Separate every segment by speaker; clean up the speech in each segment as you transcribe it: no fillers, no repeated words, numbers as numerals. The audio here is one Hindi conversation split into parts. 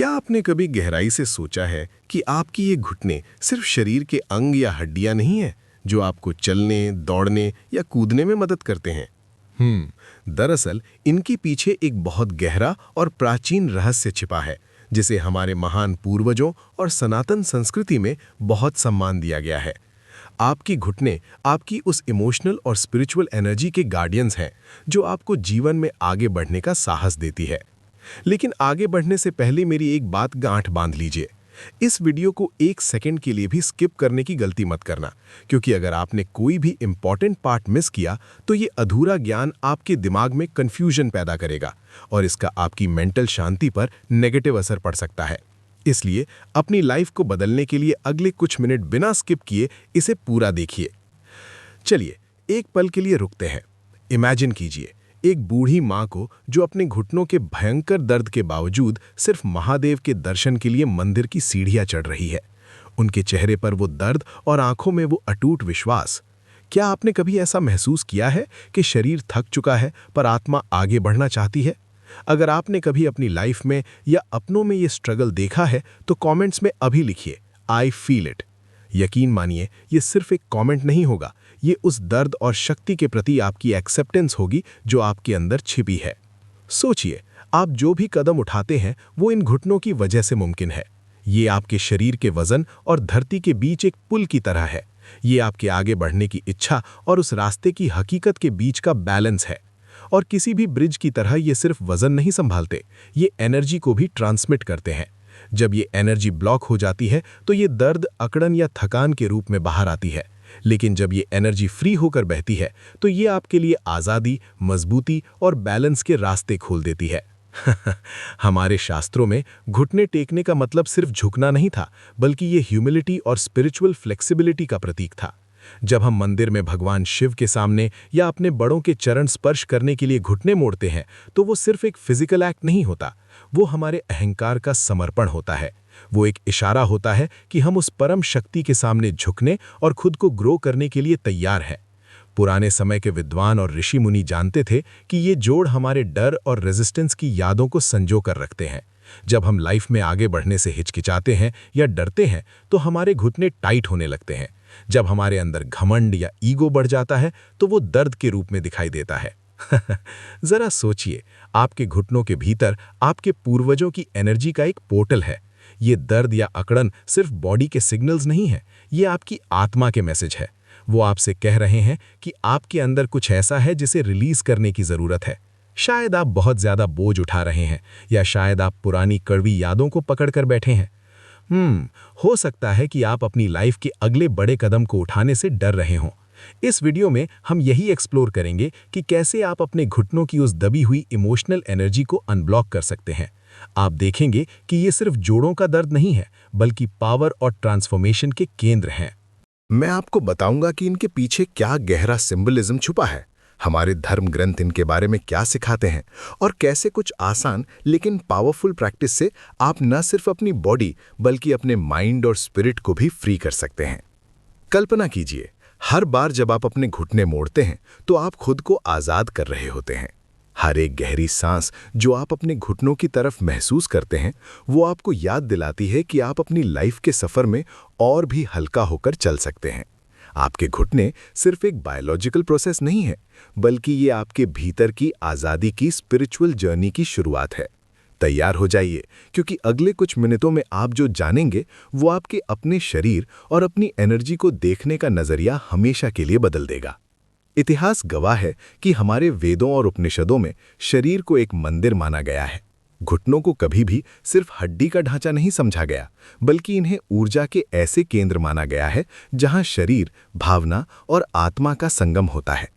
Speaker 1: क्या आपने कभी गहराई से सोचा है कि आपकी ये घुटने सिर्फ शरीर के अंग या हड्डियां नहीं हैं जो आपको चलने, दौड़ने या कूदने में मदद करते हैं? दरअसल इनके पीछे एक बहुत गहरा और प्राचीन रहस्य छिपा है, जिसे हमारे महान पूर्वजों और सनातन संस्कृति में बहुत सम्मान दिया गया है। आपकी घुटने आपकी उस इमोशनल और स्पिरिचुअल एनर्जी के गार्डियंस हैं, जो आपको जीवन में आगे बढ़ने का साहस देती है। लेकिन आगे बढ़ने से पहले मेरी एक बात गांठ बांध लीजिए। इस वीडियो को एक सेकंड के लिए भी स्किप करने की गलती मत करना, क्योंकि अगर आपने कोई भी इंपॉर्टेंट पार्ट मिस किया तो ये अधूरा ज्ञान आपके दिमाग में कंफ्यूजन पैदा करेगा और इसका आपकी मेंटल शांति पर नेगेटिव असर पड़ सकता है। इसलिए अपनी लाइफ को बदलने के लिए अगले कुछ मिनट बिना स्किप किए इसे पूरा देखिए। चलिए एक पल के लिए रुकते हैं। इमेजिन कीजिए एक बूढ़ी माँ को जो अपने घुटनों के भयंकर दर्द के बावजूद सिर्फ महादेव के दर्शन के लिए मंदिर की सीढ़ियाँ चढ़ रही है। उनके चेहरे पर वो दर्द और आंखों में वो अटूट विश्वास। क्या आपने कभी ऐसा महसूस किया है कि शरीर थक चुका है पर आत्मा आगे बढ़ना चाहती है? अगर आपने कभी अपनी लाइफ में या अपनों में ये स्ट्रगल देखा है तो कमेंट्स में अभी लिखिए, आई फील इट। यकीन मानिए ये सिर्फ एक कमेंट नहीं होगा, ये उस दर्द और शक्ति के प्रति आपकी एक्सेप्टेंस होगी जो आपके अंदर छिपी है। सोचिए, आप जो भी कदम उठाते हैं वो इन घुटनों की वजह से मुमकिन है। ये आपके शरीर के वजन और धरती के बीच एक पुल की तरह है। ये आपके आगे बढ़ने की इच्छा और उस रास्ते की हकीकत के बीच का बैलेंस है। और किसी भी ब्रिज की तरह ये सिर्फ वजन नहीं संभालते, ये एनर्जी को भी ट्रांसमिट करते हैं। जब ये एनर्जी ब्लॉक हो जाती है तो ये दर्द, अकड़न या थकान के रूप में बाहर आती है। लेकिन जब ये एनर्जी फ्री होकर बहती है तो ये आपके लिए आज़ादी, मजबूती और बैलेंस के रास्ते खोल देती है। हमारे शास्त्रों में घुटने टेकने का मतलब सिर्फ झुकना नहीं था, बल्कि ये ह्यूमिलिटी और स्पिरिचुअल फ्लेक्सिबिलिटी का प्रतीक था। जब हम मंदिर में भगवान शिव के सामने या अपने बड़ों के चरण स्पर्श करने के लिए घुटने मोड़ते हैं तो वो सिर्फ एक फिजिकल एक्ट नहीं होता, वो हमारे अहंकार का समर्पण होता है। वो एक इशारा होता है कि हम उस परम शक्ति के सामने झुकने और खुद को ग्रो करने के लिए तैयार हैं। पुराने समय के विद्वान और ऋषि मुनि जानते थे कि ये जोड़ हमारे डर और रेजिस्टेंस की यादों को संजो कर रखते हैं। जब हम लाइफ में आगे बढ़ने से हिचकिचाते हैं या डरते हैं तो हमारे घुटने टाइट होने लगते हैं। जब हमारे अंदर घमंड या ईगो बढ़ जाता है तो वो दर्द के रूप में दिखाई देता है। जरा सोचिए, आपके घुटनों के भीतर आपके पूर्वजों की एनर्जी का एक पोर्टल है। ये दर्द या अकड़न सिर्फ बॉडी के सिग्नल्स नहीं है, ये आपकी आत्मा के मैसेज है। वो आपसे कह रहे हैं कि आपके अंदर कुछ ऐसा है जिसे रिलीज करने की जरूरत है। शायद आप बहुत ज्यादा बोझ उठा रहे हैं, या शायद आप पुरानी कड़वी यादों को पकड़कर बैठे हैं। हो सकता है कि आप अपनी लाइफ के अगले बड़े कदम को उठाने से डर रहे हों। इस वीडियो में हम यही एक्सप्लोर करेंगे कि कैसे आप अपने घुटनों की उस दबी हुई इमोशनल एनर्जी को अनब्लॉक कर सकते हैं। आप देखेंगे कि ये सिर्फ जोड़ों का दर्द नहीं है, बल्कि पावर और ट्रांसफॉर्मेशन के केंद्र हैं।
Speaker 2: मैं आपको बताऊंगा कि इनके पीछे क्या गहरा सिंबलिज्म छुपा है, हमारे धर्म ग्रंथ इनके बारे में क्या सिखाते हैं, और कैसे कुछ आसान लेकिन पावरफुल प्रैक्टिस से आप न सिर्फ अपनी बॉडी बल्कि अपने माइंड और स्पिरिट को भी फ्री कर सकते हैं। कल्पना कीजिए, हर बार जब आप अपने घुटने मोड़ते हैं तो आप खुद को आज़ाद कर रहे होते हैं। हर एक गहरी सांस जो आप अपने घुटनों की तरफ महसूस करते हैं वो आपको याद दिलाती है कि आप अपनी लाइफ के सफ़र में और भी हल्का होकर चल सकते हैं। आपके घुटने सिर्फ एक बायोलॉजिकल प्रोसेस नहीं है, बल्कि ये आपके भीतर की आज़ादी की स्पिरिचुअल जर्नी की शुरुआत है। तैयार हो जाइए, क्योंकि अगले कुछ मिनटों में आप जो जानेंगे वो आपके अपने शरीर और अपनी एनर्जी को देखने का नज़रिया हमेशा के लिए बदल देगा। इतिहास गवाह है कि हमारे वेदों और उपनिषदों में शरीर को एक मंदिर माना गया है। घुटनों को कभी भी सिर्फ हड्डी का ढांचा नहीं समझा गया, बल्कि इन्हें ऊर्जा के ऐसे केंद्र माना गया है जहां शरीर, भावना और आत्मा का संगम होता है।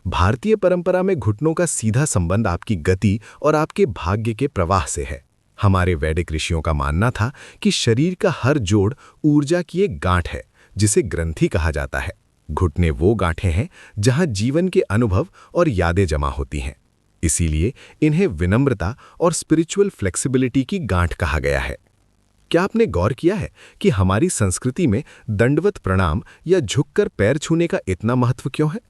Speaker 2: भारतीय परंपरा में घुटनों का सीधा संबंध आपकी गति और आपके भाग्य के प्रवाह से है। हमारे वैदिक ऋषियों का मानना था कि शरीर का हर जोड़ ऊर्जा की एक गांठ है, जिसे ग्रंथि कहा जाता है। घुटने वो गांठें हैं जहां जीवन के अनुभव और यादें जमा होती हैं। इसीलिए इन्हें विनम्रता और स्पिरिचुअल फ्लेक्सिबिलिटी की गांठ कहा गया है। क्या आपने गौर किया है कि हमारी संस्कृति में दंडवत प्रणाम या झुककर पैर छूने का इतना महत्व क्यों है?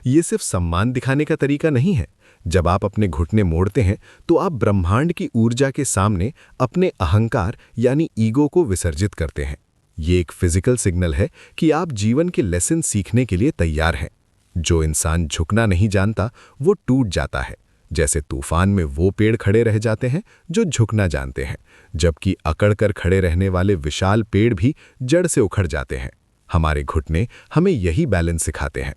Speaker 2: ये सिर्फ सम्मान दिखाने का तरीका नहीं है, जब आप अपने घुटने मोड़ते हैं तो आप ब्रह्मांड की ऊर्जा के सामने अपने अहंकार यानी ईगो को विसर्जित करते हैं। ये एक फिजिकल सिग्नल है कि आप जीवन के लेसन सीखने के लिए तैयार हैं। जो इंसान झुकना नहीं जानता वो टूट जाता है। जैसे तूफान में वो पेड़ खड़े रह जाते हैं जो झुकना जानते हैं, जबकि अकड़ कर खड़े रहने वाले विशाल पेड़ भी जड़ से उखड़ जाते हैं। हमारे घुटने हमें यही बैलेंस सिखाते हैं।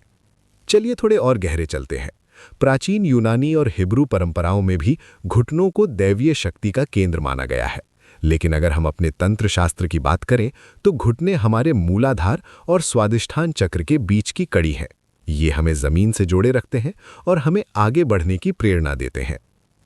Speaker 2: चलिए थोड़े और गहरे चलते हैं। प्राचीन यूनानी और हिब्रू परंपराओं में भी घुटनों को दैवीय शक्ति का केंद्र माना गया है। लेकिन अगर हम अपने तंत्र शास्त्र की बात करें तो घुटने हमारे मूलाधार और स्वादिष्ठान चक्र के बीच की कड़ी हैं। ये हमें जमीन से जोड़े रखते हैं और हमें आगे बढ़ने की प्रेरणा देते हैं।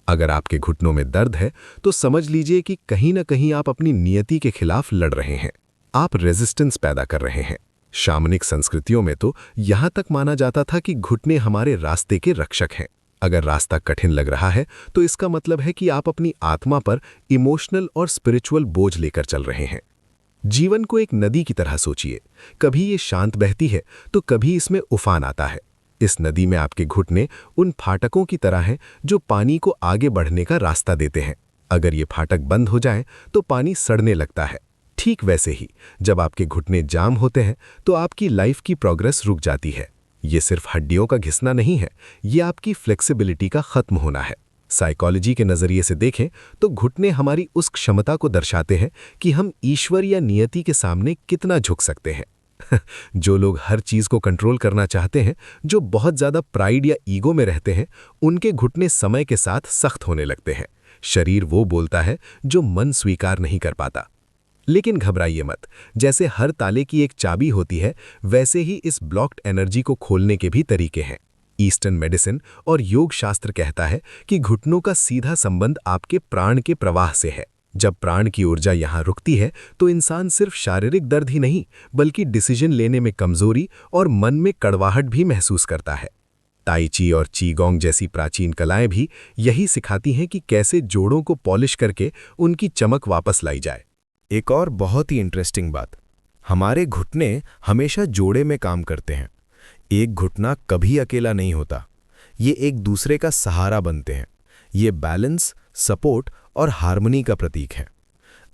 Speaker 2: अगर आपके घुटनों में दर्द है तो समझ लीजिए कि कहीं ना कहीं आप अपनी नियति के खिलाफ लड़ रहे हैं। आप रेजिस्टेंस पैदा कर रहे हैं। शामनिक संस्कृतियों में तो यहां तक माना जाता था कि घुटने हमारे रास्ते के रक्षक हैं। अगर रास्ता कठिन लग रहा है तो इसका मतलब है कि आप अपनी आत्मा पर इमोशनल और स्पिरिचुअल बोझ लेकर चल रहे हैं। जीवन को एक नदी की तरह सोचिए। कभी ये शांत बहती है तो कभी इसमें उफान आता है। इस नदी में आपके घुटने उन फाटकों की तरह हैं जो पानी को आगे बढ़ने का रास्ता देते हैं। अगर ये फाटक बंद हो जाएं तो पानी सड़ने लगता है। ठीक वैसे ही जब आपके घुटने जाम होते हैं तो आपकी लाइफ की प्रोग्रेस रुक जाती है। ये सिर्फ हड्डियों का घिसना नहीं है, ये आपकी फ्लेक्सिबिलिटी का खत्म होना है। साइकोलॉजी के नजरिए से देखें तो घुटने हमारी उस क्षमता को दर्शाते हैं कि हम ईश्वर या नियति के सामने कितना झुक सकते हैं। जो लोग हर चीज को कंट्रोल करना चाहते हैं, जो बहुत ज्यादा प्राइड या ईगो में रहते हैं, उनके घुटने समय के साथ सख्त होने लगते हैं। शरीर वो बोलता है जो मन स्वीकार नहीं कर पाता। लेकिन घबराइए मत। जैसे हर ताले की एक चाबी होती है, वैसे ही इस ब्लॉक्ड एनर्जी को खोलने के भी तरीके हैं। ईस्टर्न मेडिसिन और योग शास्त्र कहता है कि घुटनों का सीधा संबंध आपके प्राण के प्रवाह से है। जब प्राण की ऊर्जा यहाँ रुकती है तो इंसान सिर्फ शारीरिक दर्द ही नहीं बल्कि डिसीजन लेने में कमजोरी और मन में कड़वाहट भी महसूस करता है। ताई ची और चीगोंग जैसी प्राचीन कलाएं भी यही सिखाती हैं कि कैसे जोड़ों को पॉलिश करके उनकी चमक वापस लाई जाए।
Speaker 3: एक और बहुत ही इंटरेस्टिंग बात, हमारे घुटने हमेशा जोड़े में काम करते हैं। एक घुटना कभी अकेला नहीं होता, ये एक दूसरे का सहारा बनते हैं। ये बैलेंस, सपोर्ट और हार्मनी का प्रतीक है।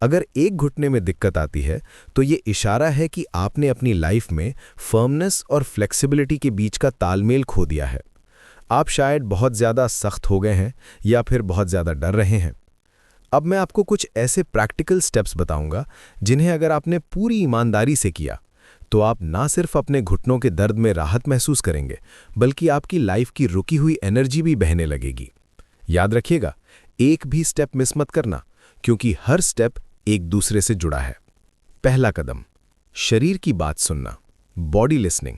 Speaker 3: अगर एक घुटने में दिक्कत आती है तो ये इशारा है कि आपने अपनी लाइफ में फर्मनेस और फ्लेक्सिबिलिटी के बीच का तालमेल खो दिया है। आप शायद बहुत ज़्यादा सख्त हो गए हैं या फिर बहुत ज़्यादा डर रहे हैं। अब मैं आपको कुछ ऐसे प्रैक्टिकल स्टेप्स बताऊंगा जिन्हें अगर आपने पूरी ईमानदारी से किया तो आप ना सिर्फ अपने घुटनों के दर्द में राहत महसूस करेंगे बल्कि आपकी लाइफ की रुकी हुई एनर्जी भी बहने लगेगी। याद रखिएगा, एक भी स्टेप मिस मत करना क्योंकि हर स्टेप एक दूसरे से जुड़ा है। पहला कदम, शरीर की बात सुनना, बॉडी लिसनिंग।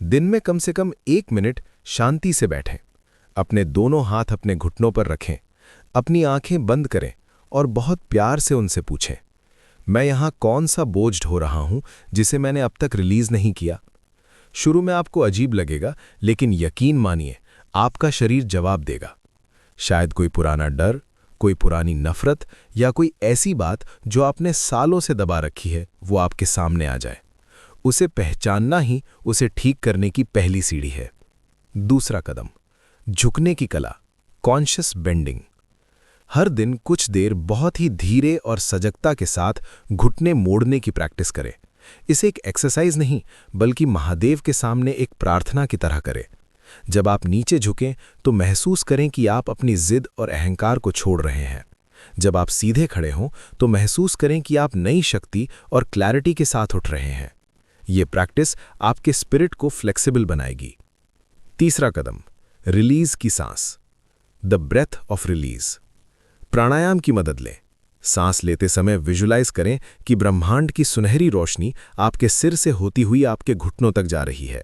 Speaker 3: दिन में कम से कम 1 मिनट शांति से बैठें। अपने दोनों हाथ अपने घुटनों पर रखें, अपनी आंखें बंद करें और बहुत प्यार से उनसे पूछें, मैं यहाँ कौन सा बोझ ढो रहा हूँ जिसे मैंने अब तक रिलीज नहीं किया। शुरू में आपको अजीब लगेगा, लेकिन यकीन मानिए आपका शरीर जवाब देगा। शायद कोई पुराना डर, कोई पुरानी नफरत या कोई ऐसी बात जो आपने सालों से दबा रखी है वो आपके सामने आ जाए। उसे पहचानना ही उसे ठीक करने की पहली सीढ़ी है। दूसरा कदम, झुकने की कला, कॉन्शियस बेंडिंग। हर दिन कुछ देर बहुत ही धीरे और सजगता के साथ घुटने मोड़ने की प्रैक्टिस करें। इसे एक एक्सरसाइज नहीं बल्कि महादेव के सामने एक प्रार्थना की तरह करें। जब आप नीचे झुकें तो महसूस करें कि आप अपनी जिद और अहंकार को छोड़ रहे हैं। जब आप सीधे खड़े हों तो महसूस करें कि आप नई शक्ति और क्लैरिटी के साथ उठ रहे हैं। ये प्रैक्टिस आपके स्पिरिट को फ्लेक्सिबल बनाएगी। तीसरा कदम, रिलीज की सांस, द ब्रेथ ऑफ रिलीज। प्राणायाम की मदद लें। सांस लेते समय विजुलाइज करें कि ब्रह्मांड की सुनहरी रोशनी आपके सिर से होती हुई आपके घुटनों तक जा रही है।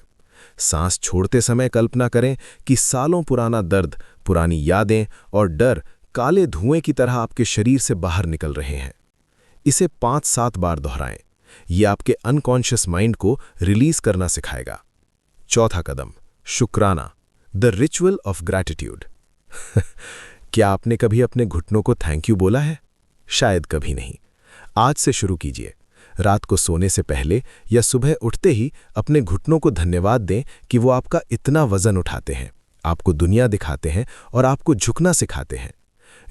Speaker 3: सांस छोड़ते समय कल्पना करें कि सालों पुराना दर्द, पुरानी यादें और डर काले धुएं की तरह आपके शरीर से बाहर निकल रहे हैं। इसे 5-7 बार दोहराएं। यह आपके अनकॉन्शियस माइंड को रिलीज करना सिखाएगा। चौथा कदम, शुक्राना, द रिचुअल ऑफ ग्रैटिट्यूड। क्या आपने कभी अपने घुटनों को थैंक यू बोला है? शायद कभी नहीं। आज से शुरू कीजिए। रात को सोने से पहले या सुबह उठते ही अपने घुटनों को धन्यवाद दें कि वो आपका इतना वजन उठाते हैं। आपको दुनिया दिखाते हैं और आपको झुकना सिखाते हैं।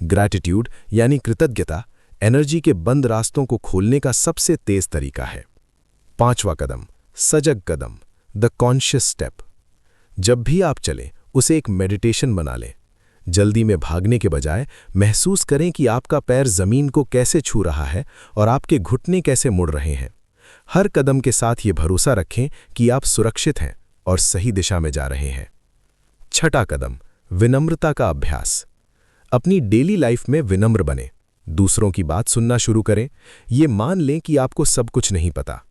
Speaker 3: ग्रैटिट्यूड यानी कृतज्ञता एनर्जी के बंद रास्तों को खोलने का सबसे तेज तरीका है। 5वां कदम, सजग कदम, द कॉन्शियस स्टेप। जब भी आप चलें उसे एक मेडिटेशन बना लें। जल्दी में भागने के बजाय महसूस करें कि आपका पैर जमीन को कैसे छू रहा है और आपके घुटने कैसे मुड़ रहे हैं। हर कदम के साथ ये भरोसा रखें कि आप सुरक्षित हैं और सही दिशा में जा रहे हैं। 6वां कदम, विनम्रता का अभ्यास। अपनी डेली लाइफ में विनम्र बने। दूसरों की बात सुनना शुरू करें। ये मान लें कि आपको सब कुछ नहीं पता।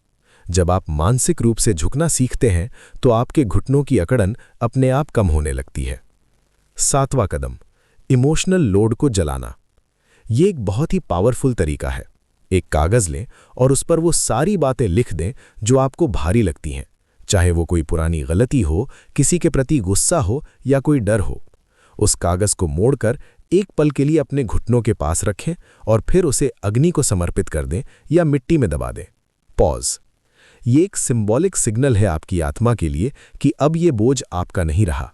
Speaker 3: जब आप मानसिक रूप से झुकना सीखते हैं तो आपके घुटनों की अकड़न अपने आप कम होने लगती है। 7वां कदम, इमोशनल लोड को जलाना। ये एक बहुत ही पावरफुल तरीका है। एक कागज लें और उस पर वो सारी बातें लिख दें जो आपको भारी लगती हैं, चाहे वो कोई पुरानी गलती हो, किसी के प्रति गुस्सा हो या कोई डर हो। उस कागज को मोड़कर एक पल के लिए अपने घुटनों के पास रखें और फिर उसे अग्नि को समर्पित कर दें या मिट्टी में दबा दें। पॉज। ये एक सिंबॉलिक सिग्नल है आपकी आत्मा के लिए कि अब ये बोझ आपका नहीं रहा।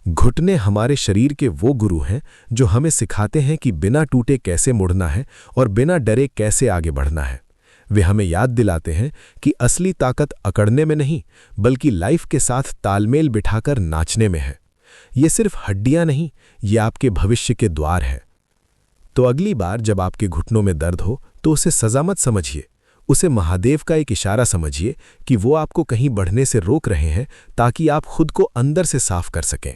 Speaker 3: घुटने हमारे शरीर के वो गुरु हैं जो हमें सिखाते हैं कि बिना टूटे कैसे मुड़ना है और बिना डरे कैसे आगे बढ़ना है। वे हमें याद दिलाते हैं कि असली ताकत अकड़ने में नहीं, बल्कि लाइफ के साथ तालमेल बिठाकर नाचने में है। ये सिर्फ हड्डियां नहीं, ये आपके भविष्य के द्वार है। तो अगली बार जब आपके घुटनों में दर्द हो तो उसे सजा मत समझिए, उसे महादेव का एक इशारा समझिए कि वो आपको कहीं बढ़ने से रोक रहे हैं ताकि आप खुद को अंदर से साफ कर सकें।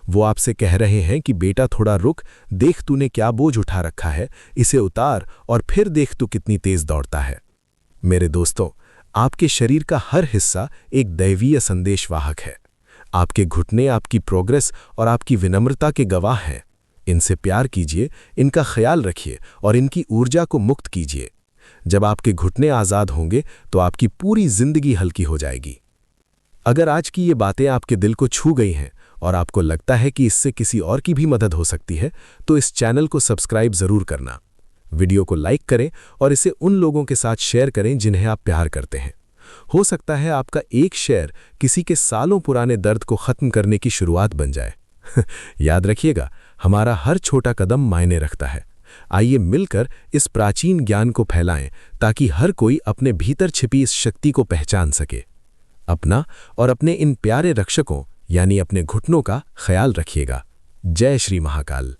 Speaker 3: वो आपसे कह रहे हैं कि बेटा थोड़ा रुक, देख तूने क्या बोझ उठा रखा है, इसे उतार और फिर देख तू कितनी तेज दौड़ता है। मेरे दोस्तों, आपके शरीर का हर हिस्सा एक दैवीय संदेशवाहक है। आपके घुटने आपकी प्रोग्रेस और आपकी विनम्रता के गवाह हैं। इनसे प्यार कीजिए, इनका ख्याल रखिए और इनकी ऊर्जा को मुक्त कीजिए। जब आपके घुटने आज़ाद होंगे तो आपकी पूरी जिंदगी हल्की हो जाएगी। अगर आज की ये बातें आपके दिल को छू गई हैं और आपको लगता है कि इससे किसी और की भी मदद हो सकती है, तो इस चैनल को सब्सक्राइब ज़रूर करना। वीडियो को लाइक करें और इसे उन लोगों के साथ शेयर करें जिन्हें आप प्यार करते हैं। हो सकता है आपका एक शेयर किसी के सालों पुराने दर्द को ख़त्म करने की शुरुआत बन जाए। याद रखिएगा, हमारा हर छोटा कदम मायने रखता है। आइए मिलकर इस प्राचीन ज्ञान को फैलाएं ताकि हर कोई अपने भीतर छिपी इस शक्ति को पहचान सके। अपना और अपने इन प्यारे रक्षकों यानी अपने घुटनों का ख्याल रखिएगा। जय श्री महाकाल।